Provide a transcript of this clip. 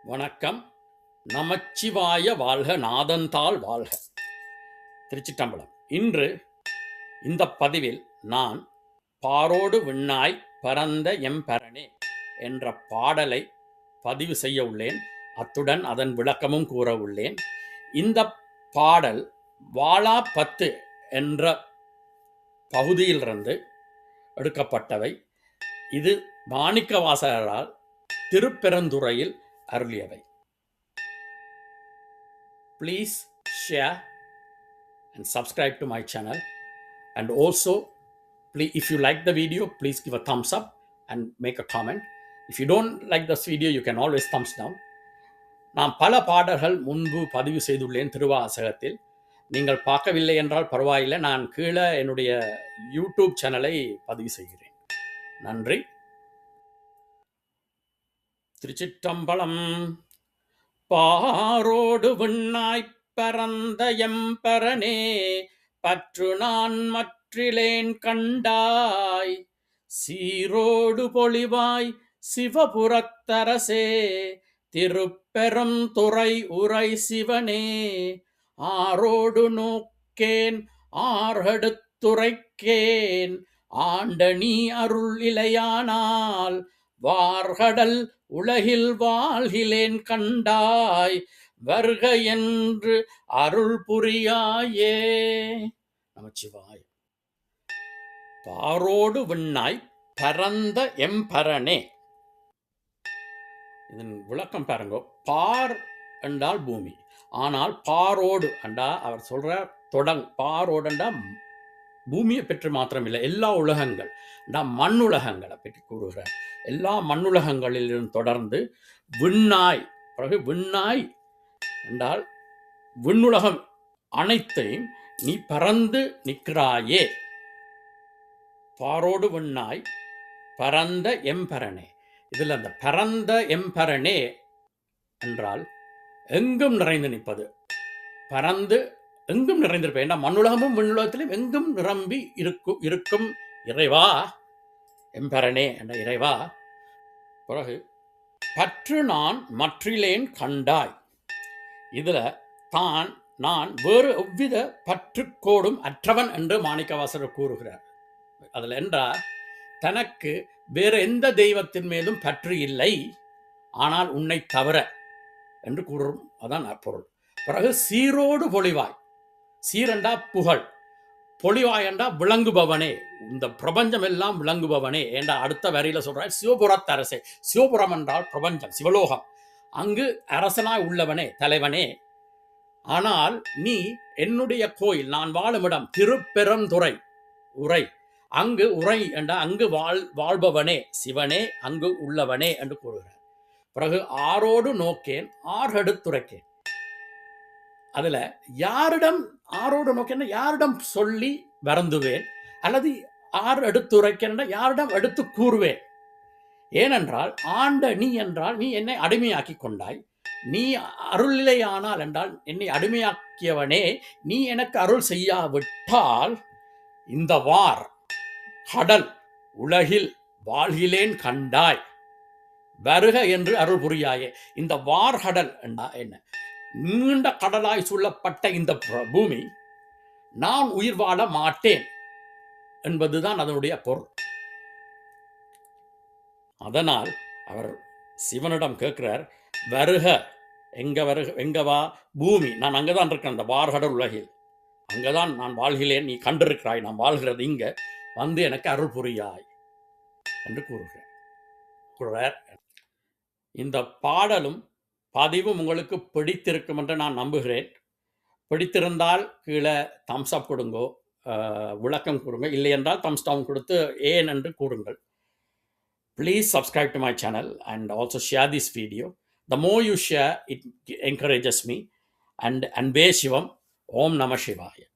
வணக்கம். நமச்சிவாய வாழ்க, நாதந்தாள் வாழ்க. திருச்சிற்றம்பலம். இன்று இந்த பதிவில் நான் பாரோடு விண்ணாய் பரந்த எம்பரனே என்ற பாடலை பதிவு செய்ய உள்ளேன். அத்துடன் அதன் விளக்கமும் கூற உள்ளேன். இந்த பாடல் வாளா 10 என்ற பகுதியிலிருந்து எடுக்கப்பட்டவை. இது மாணிக்கவாசகரால் திருப்பெருந்துறையில் அருளியவை. Please share and subscribe to my channel, and also please, if you like the video, please give a thumbs up and make a comment. If you don't like this video, you can always thumbs down. நான் பல பாடல்கள் முன்பு பதிவு செய்துள்ளேன் திருவாசகத்தில். நீங்கள் பார்க்கவில்லை என்றால் பரவாயில்லை, நான் கீழே என்னுடைய யூடியூப் சேனலை பதிவு செய்கிறேன். நன்றி. திருச்சிற்றம்பலம். பாரோடு விண்ணாய் பரந்த எம்பரனே, பற்று நான் மற்றிலேன் கண்டாய், சீரோடு பொலிவாய் சிவபுரத்தரசே, திருப்பெரும் துறை உரை சிவனே, ஆரோடு நோக்கேன் ஆர்கடுத்துரைக்கேன், ஆண்ட நீ அருள் இலையானால், வார்கடல் உலகில் வாழ்கிலேன் கண்டாய், வருக என்று அருள் புரியாயே. நமச்சிவாய. பாரோடு விண்ணாய் பரந்த எம்பரனே. இதன் விளக்கம் பாருங்க. பார் என்றால் பூமி, ஆனால் பாரோடு என்றா அவர் சொல்ற பாரோடுண்டா பூமியை பற்றி மாத்திரமில்லை, எல்லா உலகங்கள் மண்ணுலகங்களை பற்றி கூறுகிறார். எல்லா மண்ணுலகங்களிலும் தொடர்ந்து விண்ணாய், பிறகு விண்ணாய் என்றால் விண்ணுலகம் அனைத்தையும் நீ பறந்து நிற்கிறாயே. பாரோடு விண்ணாய் பரந்த எம்பரனே. இதில் அந்த பரந்த எம்பரனே என்றால் எங்கும் நிறைந்து நிற்பது, பரந்து எங்கும் நிறைந்திருப்பேன். ஏன்னா மண்ணுலகமும் விண்ணுலகத்திலும் எங்கும் நிரம்பி இருக்கும் இறைவா, எம்பரனே என்ற இறைவா. பிறகு பற்று நான் மற்றிலேன் கண்டாய். இதுல தான் நான் வேறு எவ்வித பற்றுக்கோடும் அற்றவன் என்று மாணிக்கவாசகர் கூறுகிறார். அதில் என்றால் தனக்கு வேறு எந்த தெய்வத்தின் மேலும் பற்று இல்லை, ஆனால் உன்னை தவிர என்று கூறும். அதான் பொருள். பிறகு சீரோடு பொலிவாய், சீரண்டா புகழ், பொலிவாயண்டா விளங்குபவனே, இந்த பிரபஞ்சம் எல்லாம் விளங்குபவனே என்ற அடுத்த வரியில சொல்றார். சிவபுரத்தரசே. சிவபுரம் என்றால் பிரபஞ்சம், சிவலோகம். அங்கு அரசனாய் உள்ளவனே, தலைவனே. ஆனால் நீ என்னுடைய கோயில், நான் வாழும் இடம் திருப்பெருந்துறை உரை, அங்கு உரை என்ற அங்கு வாழ்பவனே, சிவனே, அங்கு உள்ளவனே என்று கூறுகிறார். பிறகு ஆரோடு நோக்கேன் ஆர்கடுத்துரைக்கேன். அதுல யாரிடம் ஆரோடு நோக்கேன், யாரிடம் சொல்லி வருந்துவேன், அல்லது ஆறு எடுத்துரைக்கின்ற யாரிடம் எடுத்து கூறுவேன். ஏனென்றால் ஆண்ட நீ என்றால் நீ என்னை அடிமையாக்கி கொண்டாய், நீ அருளிலையானால் என்றால் என்னை அடிமையாக்கியவனே, நீ எனக்கு அருள் செய்யாவிட்டால் இந்த வார் கடல் உலகில் வாழ்கிலேன் கண்டாய், வருக என்று அருள் புரியாயே. இந்த வார்கடல் என்ன? நீண்ட கடலாய் சூழப்பட்ட இந்த பூமி நான் உயிர் வாழ மாட்டேன் என்பதுதான் அதனுடைய பொருள். அதனால் அவர் சிவனிடம் கேட்கிறார், வருக, எங்க வா பூமி, நான் அங்கதான் இருக்கேன், அந்த வார்கடல் உலகில் அங்கதான் நான் வாழ்கிறேன், நீ கண்டிருக்கிறாய், நான் வாழ்கிறது இங்க, வந்து எனக்கு அருள் புரியாய் என்று கூறுகிறார். இந்த பாடலும் பதிவும் உங்களுக்கு பிடித்திருக்கும் என்று நான் நம்புகிறேன். பிடித்திருந்தால் கீழே தம்ஸ் அப் கொடுங்கோ, விளக்கம் கொடுங்க. இல்லை என்றால் தம்ஸ் டவுன் கொடுத்து ஏன் என்று கூறுங்கள். Please subscribe to my channel and also share this video. The more you share, it encourages me. And Anbe Shivam, Om Namah Shivaya.